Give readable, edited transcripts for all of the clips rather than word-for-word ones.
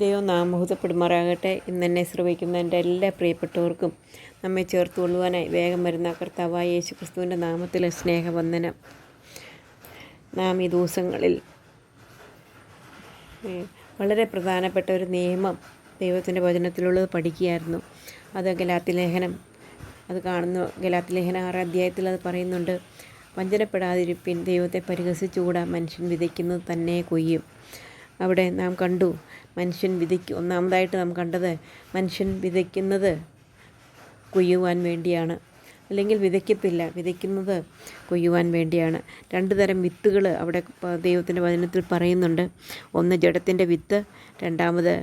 ദൈവം നാമഹൂതപ്പെടുമാറാകട്ടെ. ഇന്നെന്നെ ശ്രവിക്കുന്ന എൻ്റെ എല്ലാ പ്രിയപ്പെട്ടവർക്കും നമ്മെ ചേർത്ത് കൊള്ളുവാനായി വേഗം വരുന്ന കർത്താവായ യേശു ക്രിസ്തുവിൻ്റെ നാമത്തിലെ സ്നേഹവന്ദനം. നാം ഈ ദിവസങ്ങളിൽ വളരെ പ്രധാനപ്പെട്ട ഒരു നിയമം ദൈവത്തിൻ്റെ വചനത്തിലുള്ളത് പഠിക്കുകയായിരുന്നു. അത് ഗലാത്യലേഖനം ഗലാത്യലേഖനം 6 അധ്യായത്തിൽ അത് പറയുന്നുണ്ട്. വഞ്ചനപ്പെടാതിരിപ്പിൻ, ദൈവത്തെ പരിഹസിച്ചുകൂടാ, മനുഷ്യൻ വിതയ്ക്കുന്നത് തന്നെ കൊയ്യും. അവിടെ നാം കണ്ടു, മനുഷ്യൻ ഒന്നാമതായിട്ട് നാം കണ്ടത് മനുഷ്യൻ വിതയ്ക്കുന്നത് കൊയ്യുവാൻ വേണ്ടിയാണ്, അല്ലെങ്കിൽ വിതയ്ക്കുന്നത് കൊയ്യുവാൻ വേണ്ടിയാണ്. 2 തരം വിത്തുകൾ അവിടെ ദൈവത്തിൻ്റെ വചനത്തിൽ പറയുന്നുണ്ട്. ഒന്ന് ജഡത്തിൻ്റെ വിത്ത്, രണ്ടാമത്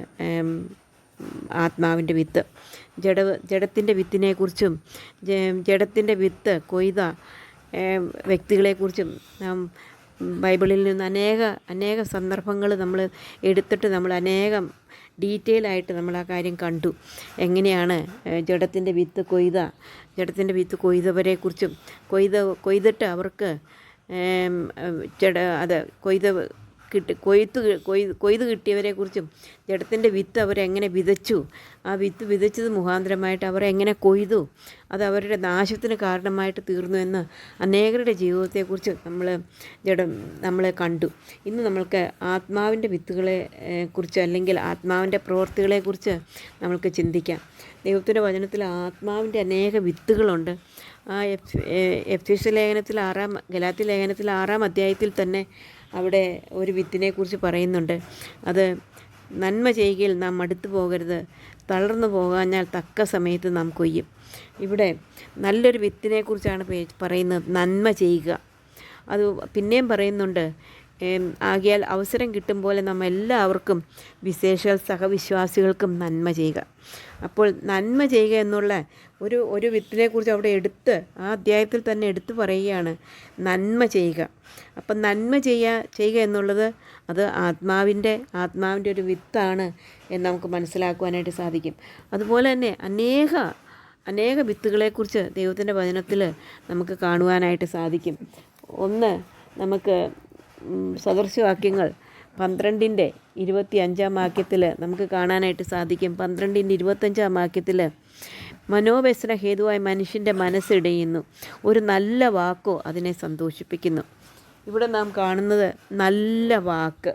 ആത്മാവിൻ്റെ വിത്ത്. ജഡത്തിൻ്റെ വിത്തിനെക്കുറിച്ചും ജഡത്തിൻ്റെ വിത്ത് കൊയ്ത വ്യക്തികളെക്കുറിച്ചും നാം ബൈബിളിൽ നിന്ന് അനേക സന്ദർഭങ്ങൾ നമ്മൾ എടുത്തിട്ട് നമ്മൾ അനേകം ഡീറ്റെയിൽ ആയിട്ട് നമ്മൾ ആ കാര്യം കണ്ടു. എങ്ങനെയാണ് ജഡത്തിൻ്റെ വിത്ത് കൊയ്തവരെക്കുറിച്ചും കൊയ്തിട്ട് അവർക്ക് കൊയ്ത് കിട്ടിയവരെക്കുറിച്ചും ജഡത്തിൻ്റെ വിത്ത് അവരെങ്ങനെ വിതച്ചു, ആ വിത്ത് വിതച്ചത് മുഖാന്തരമായിട്ട് അവരെങ്ങനെ കൊയ്തു, അത് അവരുടെ നാശത്തിന് കാരണമായിട്ട് തീർന്നു എന്ന് അനേകരുടെ ജീവിതത്തെക്കുറിച്ച് നമ്മൾ കണ്ടു. ഇന്ന് നമ്മൾക്ക് ആത്മാവിൻ്റെ വിത്തുകളെ കുറിച്ച്, അല്ലെങ്കിൽ ആത്മാവിൻ്റെ പ്രവൃത്തികളെക്കുറിച്ച് നമ്മൾക്ക് ചിന്തിക്കാം. ദൈവത്തിൻ്റെ വചനത്തിൽ ആത്മാവിൻ്റെ അനേക വിത്തുകളുണ്ട്. ആ ഗലാത്യ ലേഖനത്തിൽ 6 അധ്യായത്തിൽ തന്നെ അവിടെ ഒരു വിത്തിനെക്കുറിച്ച് പറയുന്നുണ്ട്. അത് നന്മ ചെയ്യുകയിൽ നാം മടുത്തു പോകരുത്, തളർന്നു പോകാഞ്ഞാൽ തക്ക സമയത്ത് നാം കൊയ്യും. ഇവിടെ നല്ലൊരു വിത്തിനെക്കുറിച്ചാണ് പറയുന്നത്, നന്മ ചെയ്യുക. അത് പിന്നെയും പറയുന്നുണ്ട്, ആകിയാൽ അവസരം കിട്ടും പോലെ നമ്മ എല്ലാവർക്കും, വിശേഷ സഹവിശ്വാസികൾക്കും നന്മ ചെയ്യുക. അപ്പോൾ നന്മ ചെയ്യുക എന്നുള്ള ഒരു വിത്തിനെക്കുറിച്ച് അവിടെ ആ അധ്യായത്തിൽ തന്നെ എടുത്തു പറയുകയാണ്, നന്മ ചെയ്യുക. അപ്പം നന്മ ചെയ്യുക എന്നുള്ളത് അത് ആത്മാവിൻ്റെ ഒരു വിത്താണ് എന്ന് നമുക്ക് മനസ്സിലാക്കുവാനായിട്ട് സാധിക്കും. അതുപോലെ തന്നെ അനേക വിത്തുകളെക്കുറിച്ച് ദൈവത്തിൻ്റെ വചനത്തിൽ നമുക്ക് കാണുവാനായിട്ട് സാധിക്കും. ഒന്ന്, നമുക്ക് സദൃശവാക്യങ്ങൾ 12:25 നമുക്ക് കാണാനായിട്ട് സാധിക്കും. 12:25 മനോവ്യസന ഹേതുവായി മനുഷ്യൻ്റെ മനസ്സിടയുന്നു, ഒരു നല്ല വാക്കോ അതിനെ സന്തോഷിപ്പിക്കുന്നു. ഇവിടെ നാം കാണുന്നത് നല്ല വാക്ക്.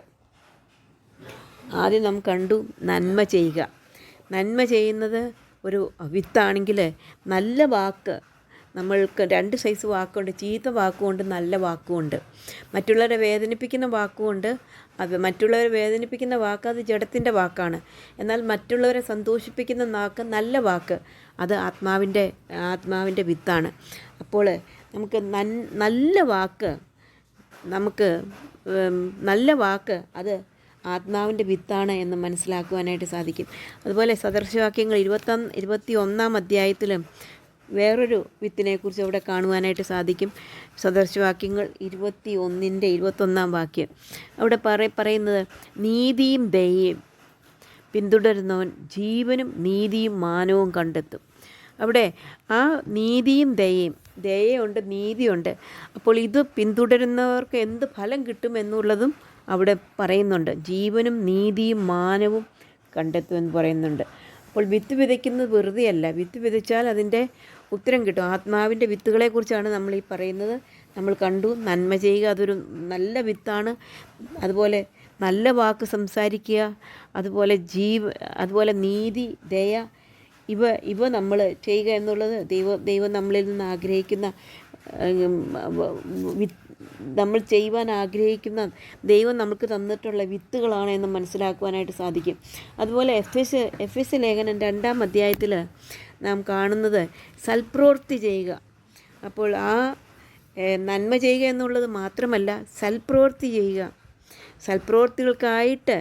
ആദ്യം നാം കണ്ടു നന്മ ചെയ്യുക. നന്മ ചെയ്യുന്നത് ഒരു വിത്താണെങ്കിൽ, നല്ല വാക്ക്, നമ്മൾക്ക് 2 സൈസ് വാക്കുണ്ട്. ചീത്ത വാക്കുമുണ്ട്, നല്ല വാക്കുമുണ്ട്. മറ്റുള്ളവരെ വേദനിപ്പിക്കുന്ന വാക്കുമുണ്ട്. മറ്റുള്ളവരെ വേദനിപ്പിക്കുന്ന വാക്ക് അത് ജഡത്തിൻ്റെ വാക്കാണ്. എന്നാൽ മറ്റുള്ളവരെ സന്തോഷിപ്പിക്കുന്ന നല്ല വാക്ക് അത് ആത്മാവിൻ്റെ വിത്താണ്. അപ്പോൾ നമുക്ക് നല്ല വാക്ക് അത് ആത്മാവിൻ്റെ വിത്താണ് എന്ന് മനസ്സിലാക്കുവാനായിട്ട് സാധിക്കും. അതുപോലെ സദൃശവാക്യങ്ങൾ 21 അധ്യായത്തിലും വേറൊരു വിത്തിനെക്കുറിച്ച് അവിടെ കാണുവാനായിട്ട് സാധിക്കും. സദൃശവാക്യങ്ങൾ 21 അവിടെ പറയുന്നത്, നീതിയും ദയയും പിന്തുടരുന്നവൻ ജീവനും നീതിയും മാനവും കണ്ടെത്തും. അവിടെ ആ നീതിയും ദയയുണ്ട്, നീതിയുണ്ട്. അപ്പോൾ ഇത് പിന്തുടരുന്നവർക്ക് എന്ത് ഫലം കിട്ടുമെന്നുള്ളതും അവിടെ പറയുന്നുണ്ട്. ജീവനും നീതിയും മാനവും കണ്ടെത്തുമെന്ന് പറയുന്നുണ്ട്. അപ്പോൾ വിത്ത് വിതയ്ക്കുന്നത് വെറുതെയല്ല. വിത്ത് വിതച്ചാൽ അതിൻ്റെ ഉത്തരം കിട്ടും. ആത്മാവിൻ്റെ വിത്തുകളെക്കുറിച്ചാണ് നമ്മൾ ഈ പറയുന്നത്. നമ്മൾ കണ്ടു, നന്മ ചെയ്യുക അതൊരു നല്ല വിത്താണ്. അതുപോലെ നല്ല വാക്ക് സംസാരിക്കുക, അതുപോലെ നീതി, ദയ, ഇവ നമ്മൾ ചെയ്യുക എന്നുള്ളത് ദൈവം നമ്മളിൽ നിന്ന് ആഗ്രഹിക്കുന്ന, നമ്മൾ ചെയ്യുവാൻ ആഗ്രഹിക്കുന്ന, ദൈവം നമുക്ക് തന്നിട്ടുള്ള വിത്തുകളാണ് എന്ന് മനസ്സിലാക്കുവാനായിട്ട് സാധിക്കും. അതുപോലെ എഫ് എസ് ലേഖനം 2 അധ്യായത്തിൽ നാം കാണുന്നത് സൽപ്രവൃത്തി ചെയ്യുക. അപ്പോൾ ആ നന്മ ചെയ്യുക എന്നുള്ളത് മാത്രമല്ല, സൽപ്രവൃത്തി ചെയ്യുക. സൽപ്രവൃത്തികൾക്കായിട്ട്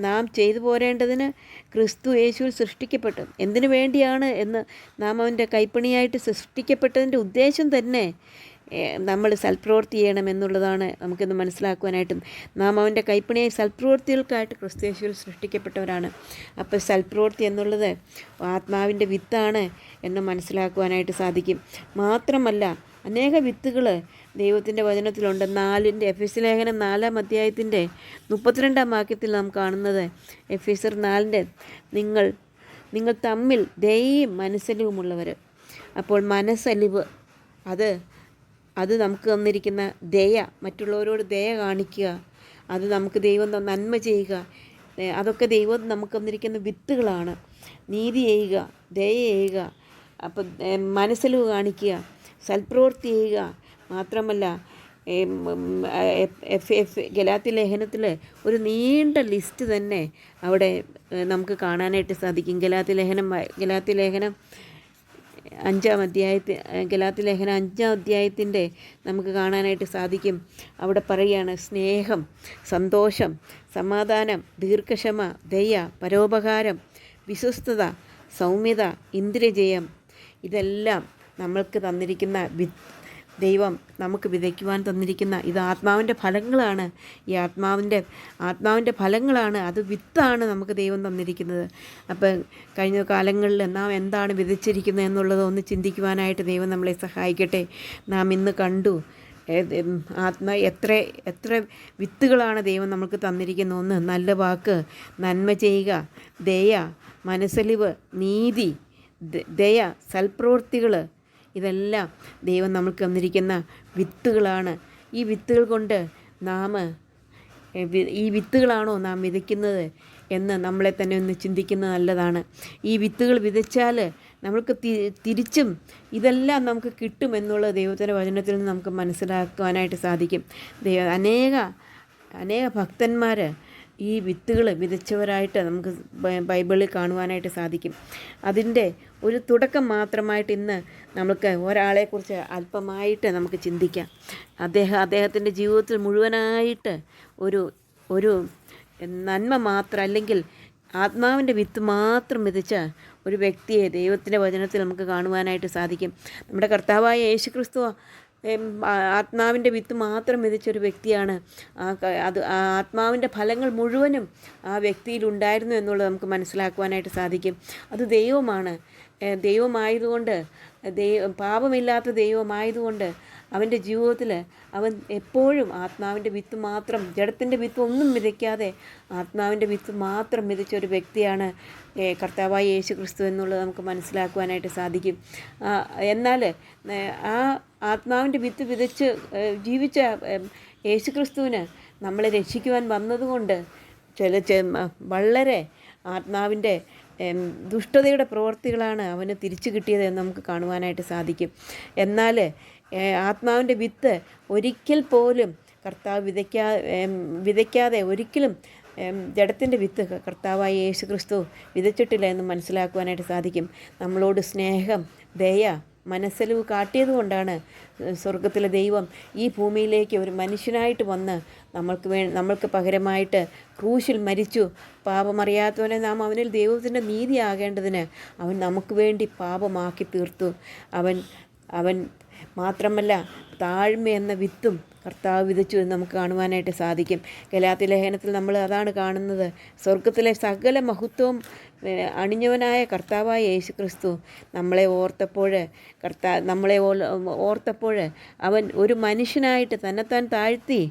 നാം ചെയ്തു പോരേണ്ടതിന് ക്രിസ്തു യേശുവിൽ സൃഷ്ടിക്കപ്പെട്ടു. എന്തിനു വേണ്ടിയാണ് എന്ന് നാം അവൻ്റെ കൈപ്പണിയായിട്ട് സൃഷ്ടിക്കപ്പെട്ടതിൻ്റെ ഉദ്ദേശം തന്നെ നമ്മൾ സൽപ്രവൃത്തി ചെയ്യണമെന്നുള്ളതാണ് നമുക്കിന്ന് മനസ്സിലാക്കുവാനായിട്ടും. നാം അവൻ്റെ കൈപ്പണിയായി സൽപ്രവൃത്തികൾക്കായിട്ട് ക്രിസ്തു യേശുവിൽ സൃഷ്ടിക്കപ്പെട്ടവരാണ്. അപ്പോൾ സൽപ്രവൃത്തി എന്നുള്ളത് ആത്മാവിൻ്റെ വിത്താണ് എന്ന് മനസ്സിലാക്കുവാനായിട്ട് സാധിക്കും. മാത്രമല്ല, അനേക വിത്തുകൾ ദൈവത്തിൻ്റെ വചനത്തിലുണ്ട്. എഫെസ്യ ലേഖനം 4-ാം അധ്യായത്തിൻ്റെ 32-ാം വാക്യത്തിൽ നാം കാണുന്നത്, എഫെസ്യർ 4-ന്റെ നിങ്ങൾ തമ്മിൽ ദയയും മനസ്സലിവുമുള്ളവർ. അപ്പോൾ മനസ്സലിവ് അത് നമുക്ക് തന്നിരിക്കുന്ന ദയ, മറ്റുള്ളവരോട് ദയ കാണിക്കുക, അത് നമുക്ക് ദൈവം നന്മ ചെയ്യുക, അതൊക്കെ ദൈവം നമുക്ക് തന്നിരിക്കുന്ന വിത്തുകളാണ്. നീതി ചെയ്യുക, ദയ ചെയ്യുക, അപ്പം മനസ്സലിവ് കാണിക്കുക, സൽപ്രവൃത്തി ചെയ്യുക. മാത്രമല്ല ഗലാത്യ ലേഖനത്തിൽ ഒരു നീണ്ട ലിസ്റ്റ് തന്നെ അവിടെ നമുക്ക് കാണാനായിട്ട് സാധിക്കും. ഗലാത്യ ലേഖനം 5-ാം അധ്യായത്തിൻ്റെ നമുക്ക് കാണാനായിട്ട് സാധിക്കും. അവിടെ പറയുകയാണ്, സ്നേഹം, സന്തോഷം, സമാധാനം, ദീർഘക്ഷമ, ദയ, പരോപകാരം, വിശ്വസ്തത, സൗമ്യത, ഇന്ദ്രിയജയം. ഇതെല്ലാം നമ്മൾക്ക് തന്നിരിക്കുന്ന ദൈവം നമുക്ക് വിതയ്ക്കുവാൻ തന്നിരിക്കുന്ന ഇത് ആത്മാവിൻ്റെ ഫലങ്ങളാണ്. ഈ ആത്മാവിൻ്റെ ഫലങ്ങളാണ്, അത് വിത്താണ് നമുക്ക് ദൈവം തന്നിരിക്കുന്നത്. അപ്പം കഴിഞ്ഞ കാലങ്ങളിൽ നാം എന്താണ് വിതച്ചിരിക്കുന്നത് എന്നുള്ളത് ഒന്ന് ചിന്തിക്കുവാനായിട്ട് ദൈവം നമ്മളെ സഹായിക്കട്ടെ. നാം ഇന്ന് കണ്ടു എത്ര വിത്തുകളാണ് ദൈവം നമുക്ക് തന്നിരിക്കുന്നത്. ഒന്ന്, നല്ല വാക്ക്, നന്മ ചെയ്യുക, ദയ, മനസ്സലിവ്, നീതി, ദയ, സൽപ്രവൃത്തികൾ. ഇതെല്ലാം ദൈവം നമുക്ക് തന്നിരിക്കുന്ന വിത്തുകളാണ്. ഈ വിത്തുകൾ കൊണ്ട് ഈ വിത്തുകളാണോ നാം വിതയ്ക്കുന്നത് എന്ന് നമ്മളെ തന്നെ ഒന്ന് ചിന്തിക്കുന്നത് നല്ലതാണ്. ഈ വിത്തുകൾ വിതച്ചാൽ നമ്മൾക്ക് തിരിച്ചും ഇതെല്ലാം നമുക്ക് കിട്ടുമെന്നുള്ളത് ദൈവത്തിൻ്റെ വചനത്തിൽ നിന്ന് നമുക്ക് മനസ്സിലാക്കുവാനായിട്ട് സാധിക്കും. അനേക ഭക്തന്മാർ ഈ വിത്തുകൾ വിതച്ചവരായിട്ട് നമുക്ക് ബൈബിളിൽ കാണുവാനായിട്ട് സാധിക്കും. അതിൻ്റെ ഒരു തുടക്കം മാത്രമായിട്ട് ഇന്ന് നമുക്ക് ഒരാളെക്കുറിച്ച് അല്പമായിട്ട് നമുക്ക് ചിന്തിക്കാം. അദ്ദേഹത്തിൻ്റെ ജീവിതത്തിൽ മുഴുവനായിട്ട് ഒരു നന്മ മാത്രം, അല്ലെങ്കിൽ ആത്മാവിൻ്റെ വിത്ത് മാത്രം വിതച്ച ഒരു വ്യക്തിയെ ദൈവത്തിൻ്റെ വചനത്തിൽ നമുക്ക് കാണുവാനായിട്ട് സാധിക്കും. നമ്മുടെ കർത്താവായ യേശുക്രിസ്തു ആത്മാവിൻ്റെ വിത്ത് മാത്രം വിതച്ചൊരു വ്യക്തിയാണ്. ആത്മാവിൻ്റെ ഫലങ്ങൾ മുഴുവനും ആ വ്യക്തിയിലുണ്ടായിരുന്നു എന്നുള്ളത് നമുക്ക് മനസ്സിലാക്കുവാനായിട്ട് സാധിക്കും. അത് ദൈവമാണ്. ദൈവമായതുകൊണ്ട്, പാപമില്ലാത്ത ദൈവമായതുകൊണ്ട് അവൻ്റെ ജീവിതത്തിൽ അവൻ എപ്പോഴും ആത്മാവിൻ്റെ വിത്ത് മാത്രം, ജഡത്തിൻ്റെ വിത്ത് ഒന്നും വിതയ്ക്കാതെ ആത്മാവിൻ്റെ വിത്ത് മാത്രം വിതച്ച ഒരു വ്യക്തിയാണ് കർത്താവായ യേശു ക്രിസ്തു എന്നുള്ളത് നമുക്ക് മനസ്സിലാക്കുവാനായിട്ട് സാധിക്കും. എന്നാൽ ആ ആത്മാവിൻ്റെ വിത്ത് വിതച്ച് ജീവിച്ച യേശു ക്രിസ്തുവിന് നമ്മളെ രക്ഷിക്കുവാൻ വന്നതുകൊണ്ട് വളരെ ആത്മാവിൻ്റെ ദുഷ്ടതയുടെ പ്രവൃത്തികളാണ് അവന് തിരിച്ചു കിട്ടിയത് എന്ന് നമുക്ക് കാണുവാനായിട്ട് സാധിക്കും. എന്നാൽ ആത്മാവിൻ്റെ വിത്ത് ഒരിക്കൽ പോലും കർത്താവ് വിതയ്ക്കാതെ ഒരിക്കലും ജഡത്തിൻ്റെ വിത്ത് കർത്താവായ യേശു ക്രിസ്തു വിതച്ചിട്ടില്ല എന്ന് മനസ്സിലാക്കുവാനായിട്ട് സാധിക്കും. നമ്മളോട് സ്നേഹം, ദയ, മനസ്സലിവ് കാട്ടിയതുകൊണ്ടാണ് സ്വർഗത്തിലെ ദൈവം ഈ ഭൂമിയിലേക്ക് ഒരു മനുഷ്യനായിട്ട് വന്ന് നമ്മൾക്ക് പകരമായിട്ട് ക്രൂശിൽ മരിച്ചു. പാപമറിയാത്തവനെ നാം അവനിൽ ദൈവത്തിൻ്റെ നീതി ആകേണ്ടതിന് അവൻ നമുക്ക് വേണ്ടി പാപമാക്കി തീർത്തു. അവൻ മാത്രമല്ല, താഴ്മ എന്ന വിത്തും കർത്താവ് വിതച്ചു എന്ന് നമുക്ക് കാണുവാനായിട്ട് സാധിക്കും. ഗലാത്യ ലേഖനത്തിൽ നമ്മൾ അതാണ് കാണുന്നത്. സ്വർഗത്തിലെ സകല മഹത്വവും അണിഞ്ഞവനായ കർത്താവായ യേശു ക്രിസ്തു നമ്മളെ ഓർത്തപ്പോൾ അവൻ ഒരു മനുഷ്യനായിട്ട് തന്നെത്താൻ താഴ്ത്തി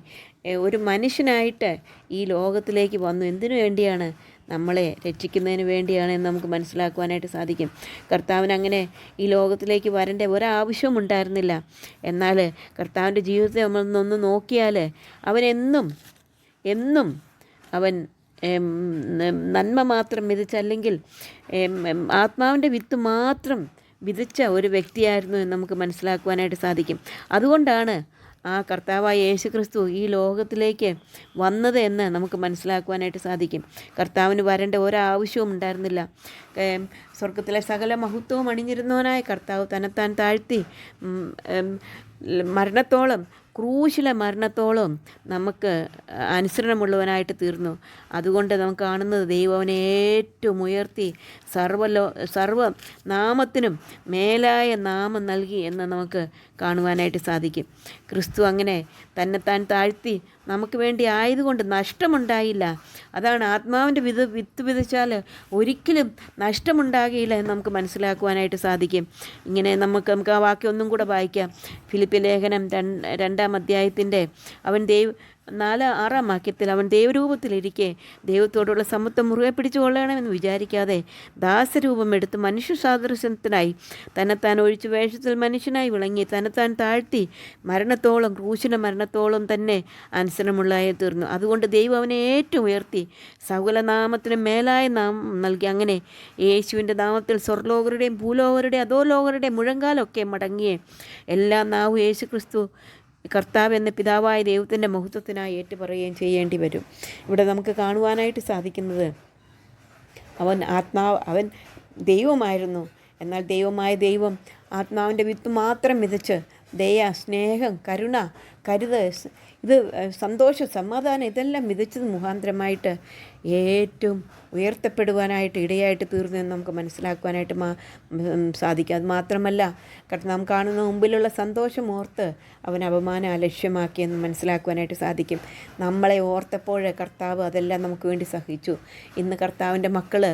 ഒരു മനുഷ്യനായിട്ട് ഈ ലോകത്തിലേക്ക് വന്നു. എന്തിനു വേണ്ടിയാണ്? നമ്മളെ രക്ഷിക്കുന്നതിന് വേണ്ടിയാണ് എന്ന് നമുക്ക് മനസ്സിലാക്കുവാനായിട്ട് സാധിക്കും. കർത്താവിന് അങ്ങനെ ഈ ലോകത്തിലേക്ക് വരേണ്ട ഒരാവശ്യവും ഉണ്ടായിരുന്നില്ല. എന്നാൽ കർത്താവിൻ്റെ ജീവിതത്തെ നമ്മളൊന്ന് നോക്കിയാൽ എന്നും അവൻ നന്മ മാത്രം വിതച്ച, അല്ലെങ്കിൽ ആത്മാവിൻ്റെ വിത്ത് മാത്രം വിതച്ച ഒരു വ്യക്തിയായിരുന്നു എന്ന് നമുക്ക് മനസ്സിലാക്കുവാനായിട്ട് സാധിക്കും. അതുകൊണ്ടാണ് ആ കർത്താവായ യേശു ക്രിസ്തു ഈ ലോകത്തിലേക്ക് വന്നത് എന്ന് നമുക്ക് മനസ്സിലാക്കുവാനായിട്ട് സാധിക്കും. കർത്താവിന് വരേണ്ട ഒരാവശ്യവും ഉണ്ടായിരുന്നില്ല. സ്വർഗത്തിലെ സകല മഹത്വവും അണിഞ്ഞിരുന്നവനായ കർത്താവ് തന്നെത്താൻ താഴ്ത്തി ക്രൂശിലെ മരണത്തോളം നമുക്ക് അനുസരണമുള്ളവനായിട്ട് തീർന്നു. അതുകൊണ്ട് നമുക്ക് കാണുന്നത് ദൈവം അവനെ ഏറ്റവും ഉയർത്തി സർവ നാമത്തിനും മേലായ നാമം നൽകി എന്ന് നമുക്ക് കാണുവാനായിട്ട് സാധിക്കും. ക്രിസ്തു അങ്ങനെ തന്നെത്താൻ താഴ്ത്തി നമുക്ക് വേണ്ടി ആയതുകൊണ്ട് നഷ്ടമുണ്ടായില്ല. അതാണ് ആത്മാവിൻ്റെ വിത്ത് വിതച്ചാൽ ഒരിക്കലും നഷ്ടമുണ്ടാകില്ല എന്ന് നമുക്ക് മനസ്സിലാക്കുവാനായിട്ട് സാധിക്കും. ഇങ്ങനെ നമുക്ക് ആ വാക്യം ഒന്നും കൂടെ വായിക്കാം. ഫിലിപ്പി ലേഖനം 2-ാം അധ്യായത്തിൻ്റെ അവൻ 4-6 വാക്യത്തിൽ അവൻ ദൈവരൂപത്തിലിരിക്കെ ദൈവത്തോടുള്ള സമത്വം മുറുകെ പിടിച്ചു കൊള്ളണമെന്ന് വിചാരിക്കാതെ ദാസരൂപം എടുത്ത് മനുഷ്യ സാദൃശ്യത്തിനായി തന്നെത്താൻ ഒഴിച്ചു വേഷത്തിൽ മനുഷ്യനായി വിളങ്ങി തന്നെത്താൻ താഴ്ത്തി മരണത്തോളം ക്രൂശിന മരണത്തോളം തന്നെ അനുസരണമുള്ളതായി തീർന്നു. അതുകൊണ്ട് ദൈവം അവനെ ഏറ്റവും ഉയർത്തി സകല നാമത്തിന് മേലായ നാമം നൽകി. അങ്ങനെ യേശുവിൻ്റെ നാമത്തിൽ സ്വർലോകരുടെയും ഭൂലോകരുടെയും അധോലോകരുടെയും മുഴങ്കാലൊക്കെ മടങ്ങിയേ എല്ലാ നാവും യേശു ക്രിസ്തു കർത്താവ് എന്ന പിതാവായ ദൈവത്തിൻ്റെ മഹത്വത്തിനായി ഏറ്റുപറയുകയും ചെയ്യേണ്ടി വരും. ഇവിടെ നമുക്ക് കാണുവാനായിട്ട് സാധിക്കുന്നത് അവൻ ദൈവമായിരുന്നു. എന്നാൽ ദൈവം ആത്മാവിൻ്റെ വിത്ത് മാത്രം വിതച്ച് ദയ, സ്നേഹം, കരുണ, ഇത് സന്തോഷം, സമാധാനം ഇതെല്ലാം വിതച്ചത് മുഖാന്തരമായിട്ട് ഏറ്റവും ഉയർത്തപ്പെടുവാനായിട്ട് ഇടയായിട്ട് തീർന്നു എന്ന് നമുക്ക് മനസ്സിലാക്കുവാനായിട്ട് സാധിക്കും. അത് മാത്രമല്ല നാം കാണുന്ന മുമ്പിലുള്ള സന്തോഷം ഓർത്ത് അവൻ അപമാനം അലക്ഷ്യമാക്കിയെന്ന് മനസ്സിലാക്കുവാനായിട്ട് സാധിക്കും. നമ്മളെ ഓർത്തപ്പോൾ കർത്താവ് അതെല്ലാം നമുക്ക് വേണ്ടി സഹിച്ചു. ഇന്ന് കർത്താവിൻ്റെ മക്കൾ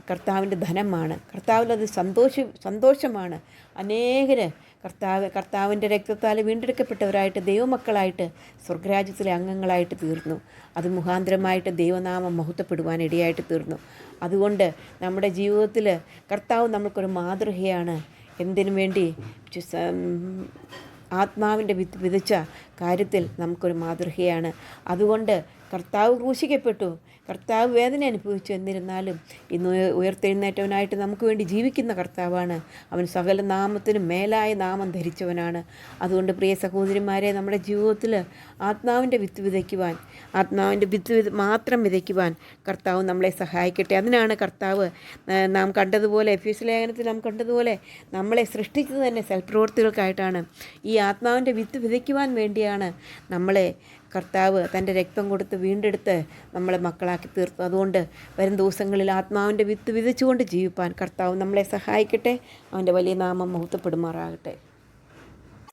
കർത്താവിൻ്റെ ധനമാണ്. കർത്താവിലത് സന്തോഷമാണ്. അനേകര് കർത്താവിൻ്റെ രക്തത്താൽ വീണ്ടെടുക്കപ്പെട്ടവരായിട്ട് ദൈവമക്കളായിട്ട് സ്വർഗരാജ്യത്തിലെ അംഗങ്ങളായിട്ട് തീർന്നു. അത് മുഖാന്തരമായിട്ട് ദൈവനാമം മഹത്വപ്പെടുവാൻ ഇടയായിട്ട് തീർന്നു. അതുകൊണ്ട് നമ്മുടെ ജീവിതത്തിൽ കർത്താവ് നമ്മൾക്കൊരു മാതൃകയാണ്. എന്തിനു വേണ്ടി? ആത്മാവിൻ്റെ വിത്ത് വിതച്ച കാര്യത്തിൽ നമുക്കൊരു മാതൃകയാണ്. അതുകൊണ്ട് കർത്താവ് ക്രൂശിക്കപ്പെട്ടു, കർത്താവ് വേദന അനുഭവിച്ചു. എന്നിരുന്നാലും ഇന്ന് ഉയർത്തെഴുന്നേറ്റവനായിട്ട് നമുക്ക് വേണ്ടി ജീവിക്കുന്ന കർത്താവാണ്. അവൻ സകല നാമത്തിനും മേലായ നാമം ധരിച്ചവനാണ്. അതുകൊണ്ട് പ്രിയ സഹോദരിമാരെ, നമ്മുടെ ജീവിതത്തിൽ ആത്മാവിൻ്റെ വിത്ത് മാത്രം വിതയ്ക്കുവാൻ കർത്താവ് നമ്മളെ സഹായിക്കട്ടെ. അതിനാണ് കർത്താവ് നാം കണ്ടതുപോലെ എഫെസ്യ ലേഖനത്തിൽ നാം കണ്ടതുപോലെ നമ്മളെ സൃഷ്ടിച്ചത് തന്നെ സൽപ്രവൃത്തികൾക്കായിട്ടാണ്. ഈ ആത്മാവിൻ്റെ വിത്ത് വിതയ്ക്കുവാൻ വേണ്ടിയാണ് നമ്മളെ കർത്താവ് തൻ്റെ രക്തം കൊടുത്ത് വീണ്ടെടുത്ത് നമ്മളെ മക്കളാക്കി തീർത്തു. അതുകൊണ്ട് വരും ദിവസങ്ങളിൽ ആത്മാവിൻ്റെ വിത്ത് വിതച്ചുകൊണ്ട് ജീവിപ്പാൻ കർത്താവ് നമ്മളെ സഹായിക്കട്ടെ. അവൻ്റെ വലിയ നാമം മഹത്വപ്പെടുമാറാകട്ടെ.